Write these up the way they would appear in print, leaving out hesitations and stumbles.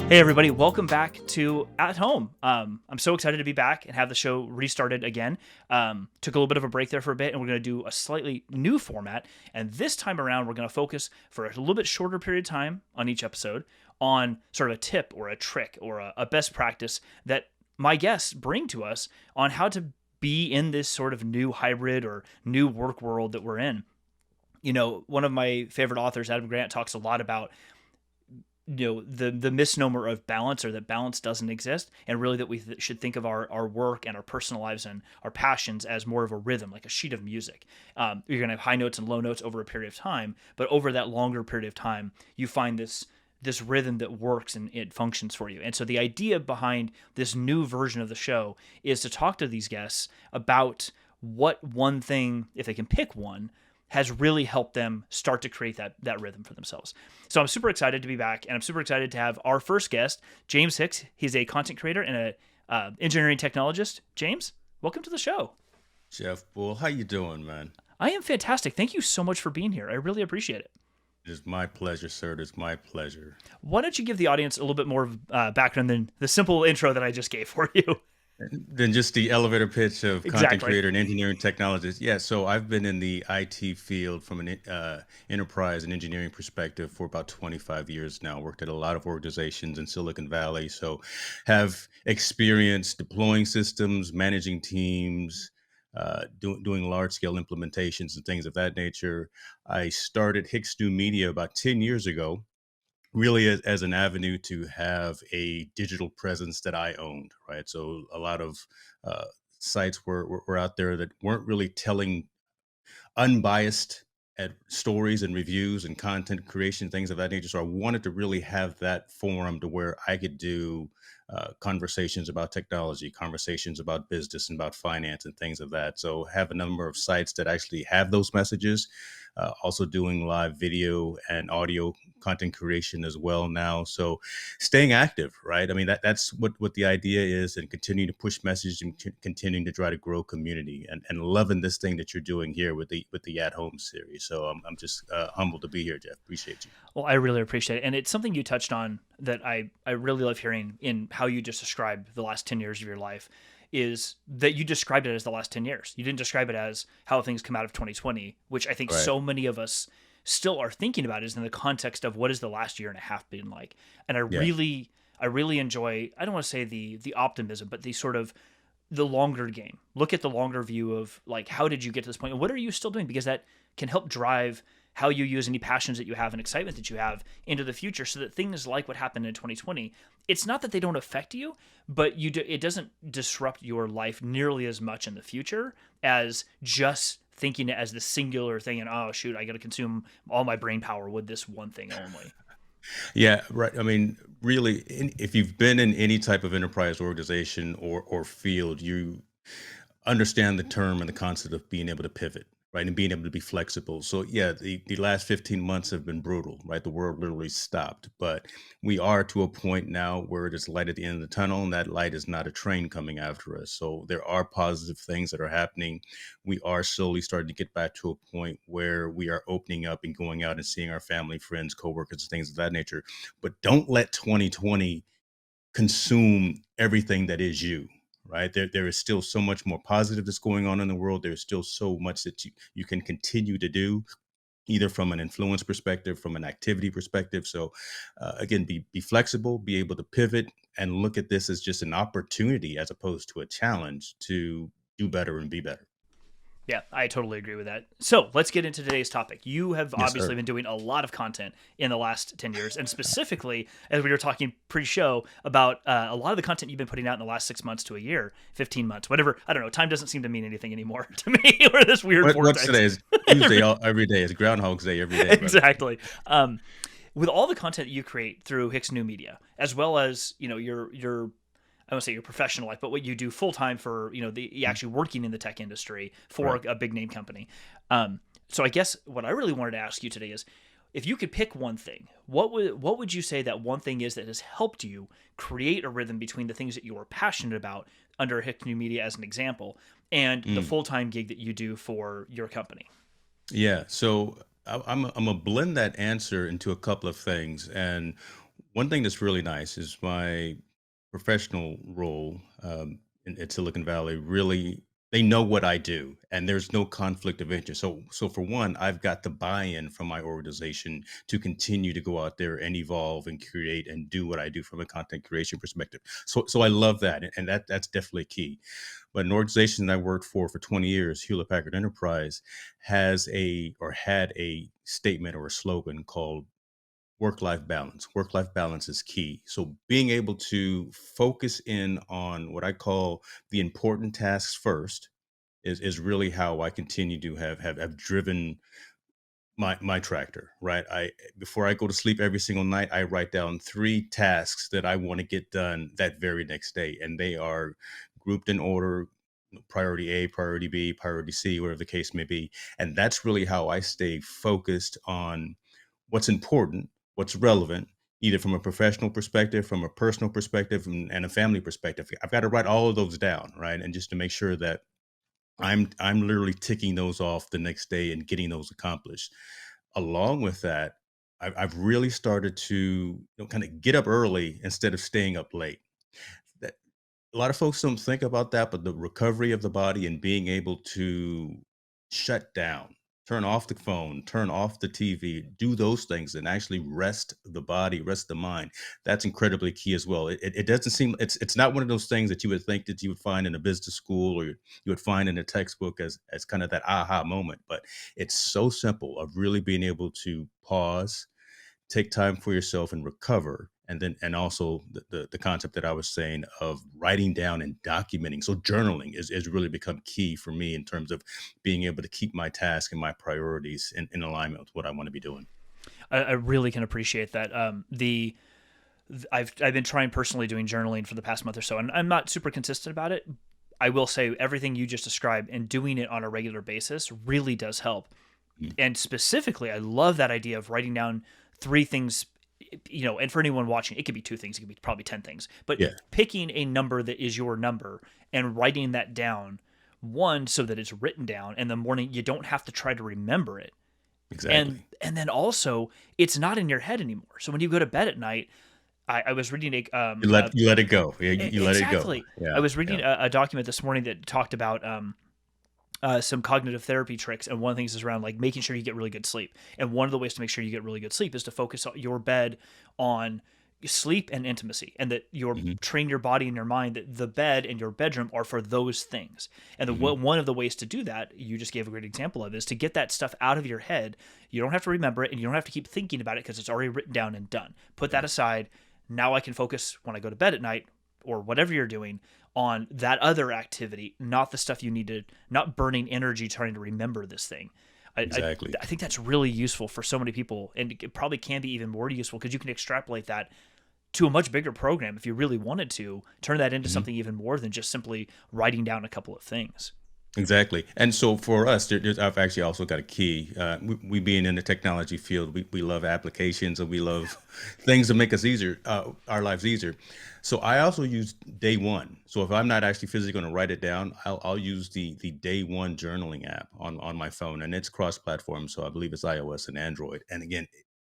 Hey everybody, welcome back to At Home. I'm so excited to be back and have the show restarted again. Took a little bit of a break there for a bit, and we're going to do a slightly new format. And this time around, we're going to focus for a little bit shorter period of time on each episode on sort of a tip or a trick or a best practice that my guests bring to us on how to be in this sort of new hybrid or new work world that we're in. You know, one of my favorite authors, Adam Grant, talks a lot about the misnomer of balance, or that balance doesn't exist, and really that we should think of our work and our personal lives and our passions as more of a rhythm, like a sheet of music. You're going to have high notes and low notes over a period of time, but over that longer period of time you find this rhythm that works and it functions for you. And so the idea behind this new version of the show is to talk to these guests about what one thing, if they can pick one, has really helped them start to create that rhythm for themselves. So I'm super excited to be back, and I'm super excited to have our first guest, James Hicks. He's a content creator and a engineering technologist. James, welcome to the show. Jeff Bull, how you doing, man? I am fantastic. Thank you so much for being here. I really appreciate it. It is my pleasure, sir. It is my pleasure. Why don't you give the audience a little bit more background than the simple intro that I just gave for you? Than just the elevator pitch of content Exactly. creator and engineering technologist. Yeah, so I've been in the IT field from an enterprise and engineering perspective for about 25 years now. Worked at a lot of organizations in Silicon Valley, so have experience deploying systems, managing teams, doing large scale implementations and things of that nature. I started Hicks New Media about 10 years ago, really as an avenue to have a digital presence that I owned, right? So a lot of uh, sites were out there that weren't really telling unbiased at stories and reviews and content creation, things of that nature. So I wanted to really have that forum to where I could do conversations about technology, conversations about business and about finance and things of that. So have a number of sites that actually have those messages. Also doing live video and audio content creation as well now. So staying active, right? I mean, that's what the idea is, and continuing to push message and continuing to try to grow community, and loving this thing that you're doing here with the at home series. So I'm just humbled to be here, Jeff. Appreciate you. Well, I really appreciate it. And it's something you touched on that I really love hearing in how you just described the last 10 years of your life, is that you described it as the last 10 years. You didn't describe it as how things come out of 2020, which I think Right. so many of us still are thinking about is in the context of what has the last year and a half been like. And Yeah. I really enjoy, I don't want to say the optimism, but the sort of the longer game. Look at the longer view of like, how did you get to this point? And what are you still doing? Because that can help drive how you use any passions that you have and excitement that you have into the future, so that things like what happened in 2020, it's not that they don't affect you, but it doesn't disrupt your life nearly as much in the future as just thinking it as the singular thing and, oh shoot, I got to consume all my brain power with this one thing only. Yeah, right. I mean, really, if you've been in any type of enterprise organization or field, you understand the term and the concept of being able to pivot, right? And being able to be flexible. So yeah, the last 15 months have been brutal, right? The world literally stopped. But we are to a point now where it is light at the end of the tunnel, and that light is not a train coming after us. So there are positive things that are happening. We are slowly starting to get back to a point where we are opening up and going out and seeing our family, friends, coworkers, things of that nature. But don't let 2020 consume everything that is you, right? There is still so much more positive that's going on in the world. There's still so much that you can continue to do, either from an influence perspective, from an activity perspective. So again, be flexible, be able to pivot, and look at this as just an opportunity as opposed to a challenge to do better and be better. Yeah, I totally agree with that. So let's get into today's topic. You have Yes, obviously sir. been doing a lot of content in the last 10 years, and specifically, as we were talking pre show, about a lot of the content you've been putting out in the last 6 months to a year, 15 months, whatever. I don't know. Time doesn't seem to mean anything anymore to me. We're in this weird What's vortex. today? Is Tuesday every day. It's Groundhog's Day every day, brother. Exactly. With all the content that you create through Hicks New Media, as well as your I don't say your professional life, but what you do full time for the actually working in the tech industry for Right. a big name company. So I guess what I really wanted to ask you today is, if you could pick one thing, what would you say that one thing is that has helped you create a rhythm between the things that you are passionate about under Hicks New Media as an example, and the Mm. full time gig that you do for your company? Yeah. So I'm a blend that answer into a couple of things. And one thing that's really nice is my professional role at Silicon Valley. Really, they know what I do, and there's no conflict of interest. So for one, I've got the buy-in from my organization to continue to go out there and evolve and create and do what I do from a content creation perspective. So I love that, and that's definitely key. But an organization that I worked for 20 years, Hewlett Packard Enterprise, has a or had a statement or a slogan called work life balance. Work life balance is key. So being able to focus in on what I call the important tasks first is really how I continue to have driven my tractor, right? I Before I go to sleep every single night, I write down 3 tasks that I want to get done that very next day, and they are grouped in order: priority A, priority B, priority C, whatever the case may be. And that's really how I stay focused on what's important, what's relevant, either from a professional perspective, from a personal perspective, and a family perspective. I've got to write all of those down, right? And just to make sure that I'm literally ticking those off the next day and getting those accomplished. Along with that, I've really started to kind of get up early instead of staying up late. That A lot of folks don't think about that, but the recovery of the body and being able to shut down, turn off the phone, turn off the TV, do those things and actually rest the body, rest the mind. That's incredibly key as well. It doesn't seem it's not one of those things that you would think that you would find in a business school or you would find in a textbook as kind of that aha moment, but it's so simple of really being able to pause, take time for yourself and recover. And also the concept that I was saying of writing down and documenting. So journaling is really become key for me in terms of being able to keep my task and my priorities in alignment with what I want to be doing. I really can appreciate that. I've been trying personally doing journaling for the past month or so, and I'm not super consistent about it. I will say everything you just described and doing it on a regular basis really does help. Mm. And specifically, I love that idea of writing down 3 things, and for anyone watching, it could be 2 things, it could be probably 10 things, but Yeah, picking a number that is your number and writing that down, one, so that it's written down, and the morning you don't have to try to remember it. And exactly. and then also it's not in your head anymore. So when you go to bed at night, I was reading You let it go. Yeah, you let it go. exactly. I Yeah, was yeah. reading a document this morning that talked about some cognitive therapy tricks, and one of the things is around like making sure you get really good sleep. And one of the ways to make sure you get really good sleep is to focus your bed on sleep and intimacy, and that you're Hmm. train your body and your mind that the bed and your bedroom are for those things. And Hmm. one of the ways to do that, you just gave a great example of, is to get that stuff out of your head. You don't have to remember it, and you don't have to keep thinking about it because it's already written down and done. Put that aside. Now I can focus when I go to bed at night or whatever you're doing on that other activity, not the stuff you need to, not burning energy trying to remember this thing. I, I, Exactly. I think that's really useful for so many people, and it probably can be even more useful because you can extrapolate that to a much bigger program if you really wanted to turn that into something even more than just simply writing down a couple of things. Exactly. And so for us, I've actually also got a key. We being in the technology field, we love applications and we love things that make us easier, our lives easier. So I also use day one. So if I'm not actually physically going to write it down, I'll use the day one journaling app on my phone, and it's cross platform. So I believe it's iOS and Android. And again,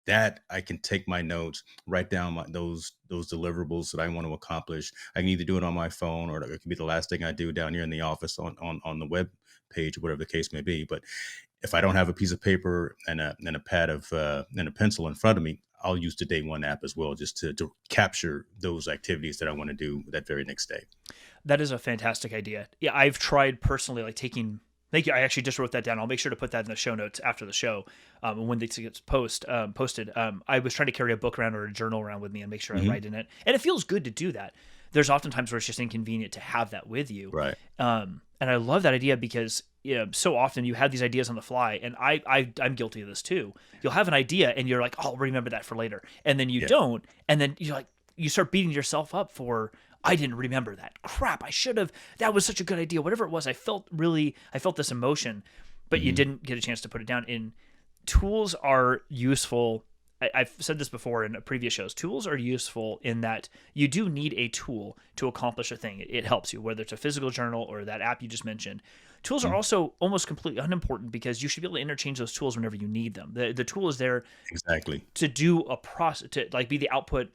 that I can take my notes, write down those deliverables that I want to accomplish. I can either do it on my phone or it could be the last thing I do down here in the office on the web page, whatever the case may be. But if I don't have a piece of paper and a pad of and a pencil in front of me, I'll use the day one app as well, just to capture those activities that I want to do that very next day. That is a fantastic idea. Yeah, I've tried personally, like taking. Thank you. I actually just wrote that down. I'll make sure to put that in the show notes after the show. When this gets posted, I was trying to carry a book around or a journal around with me and make sure I Hmm. write in it. And it feels good to do that. There's often times where it's just inconvenient to have that with you. Right. And I love that idea because so often you have these ideas on the fly, and I'm guilty of this too. You'll have an idea and you're like, oh, I'll remember that for later, and then you Yeah. don't, and then you start beating yourself up for, I didn't remember that. Crap, I should have. That was such a good idea. Whatever it was, I felt this emotion, but you Hmm. didn't get a chance to put it down. In tools are useful. I've said this before in previous shows. Tools are useful in that you do need a tool to accomplish a thing. It helps you, whether it's a physical journal or that app you just mentioned. Tools are Hmm. also almost completely unimportant because you should be able to interchange those tools whenever you need them. The tool is there Exactly. to do a process, to like be the output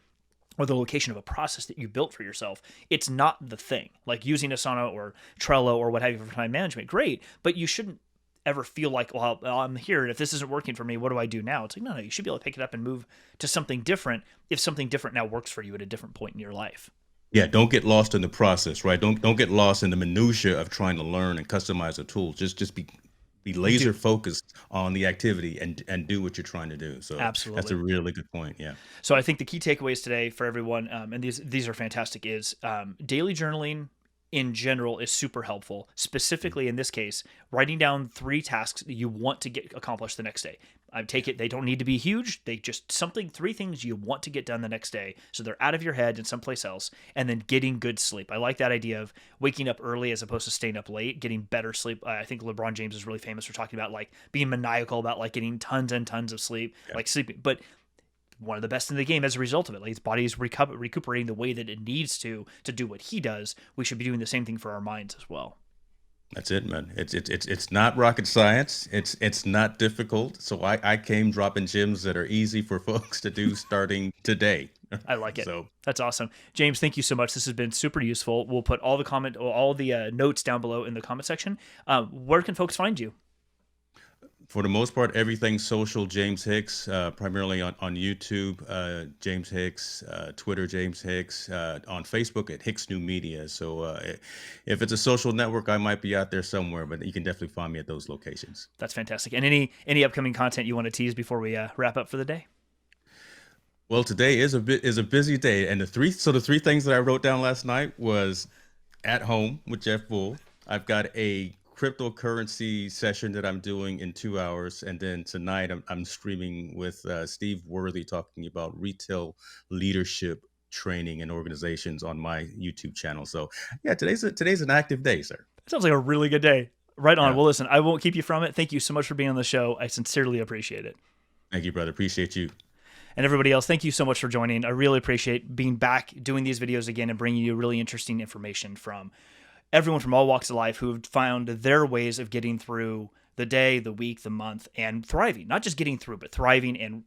or the location of a process that you built for yourself, it's not the thing. Like using Asana or Trello or what have you for time management, great, but you shouldn't ever feel like, well, I'm here, and if this isn't working for me, what do I do now? It's like, no, you should be able to pick it up and move to something different if something different now works for you at a different point in your life. Yeah, don't get lost in the process, right? Don't get lost in the minutia of trying to learn and customize a tool. Just be laser Do. focused on the activity and do what you're trying to do. So that's Absolutely. a really good point. Yeah. So I think the key takeaways today for everyone, and these are fantastic, is daily journaling in general is super helpful. Specifically in this case, writing down 3 tasks that you want to get accomplished the next day. I take it they don't need to be huge. They just 3 things you want to get done the next day, so they're out of your head and someplace else. And then getting good sleep. I like that idea of waking up early as opposed to staying up late, getting better sleep. I think LeBron James is really famous for talking about like being maniacal about like getting tons and tons of sleep, Yeah. like sleeping. But one of the best in the game as a result of it. Like his body is recuperating the way that it needs to do what he does. We should be doing the same thing for our minds as well. That's it, man. It's not rocket science. It's not difficult. So I came dropping gems that are easy for folks to do starting today. I like it. So That's awesome. James, thank you so much. This has been super useful. We'll put all the notes down below in the comment section. Where can folks find you? for the most part, everything social, James Hicks, primarily on YouTube, James Hicks, Twitter, James Hicks, on Facebook at Hicks New Media. So if it's a social network, I might be out there somewhere, but you can definitely find me at those locations. That's fantastic. And any upcoming content you want to tease before we wrap up for the day? Well, today is a busy day, and the three things that I wrote down last night was at home with Jeff Bull. I've got a cryptocurrency session that I'm doing in 2 hours, and then tonight I'm streaming with Steve Worthy talking about retail leadership training and organizations on my YouTube channel. So yeah, today's an active day, sir. That sounds like a really good day. Right on. Yeah, Well, listen, I won't keep you from it. Thank you so much for being on the show. I sincerely appreciate it. thank you, brother. Appreciate you. And everybody else, thank you so much for joining. I really appreciate being back, doing these videos again, and bringing you really interesting information from everyone from all walks of life who have found their ways of getting through the day, the week, the month, and thriving. Not just getting through, but thriving and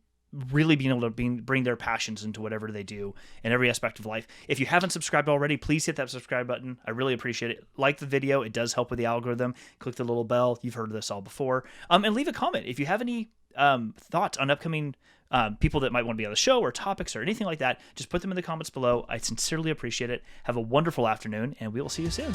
really being able to bring their passions into whatever they do in every aspect of life. If you haven't subscribed already, please hit that subscribe button. I really appreciate it. Like the video. It does help with the algorithm. Click the little bell. You've heard this all before. And leave a comment if you have any thoughts on upcoming people that might want to be on the show or topics or anything like that. Just put them in the comments below. I sincerely appreciate it. Have a wonderful afternoon, and we will see you soon.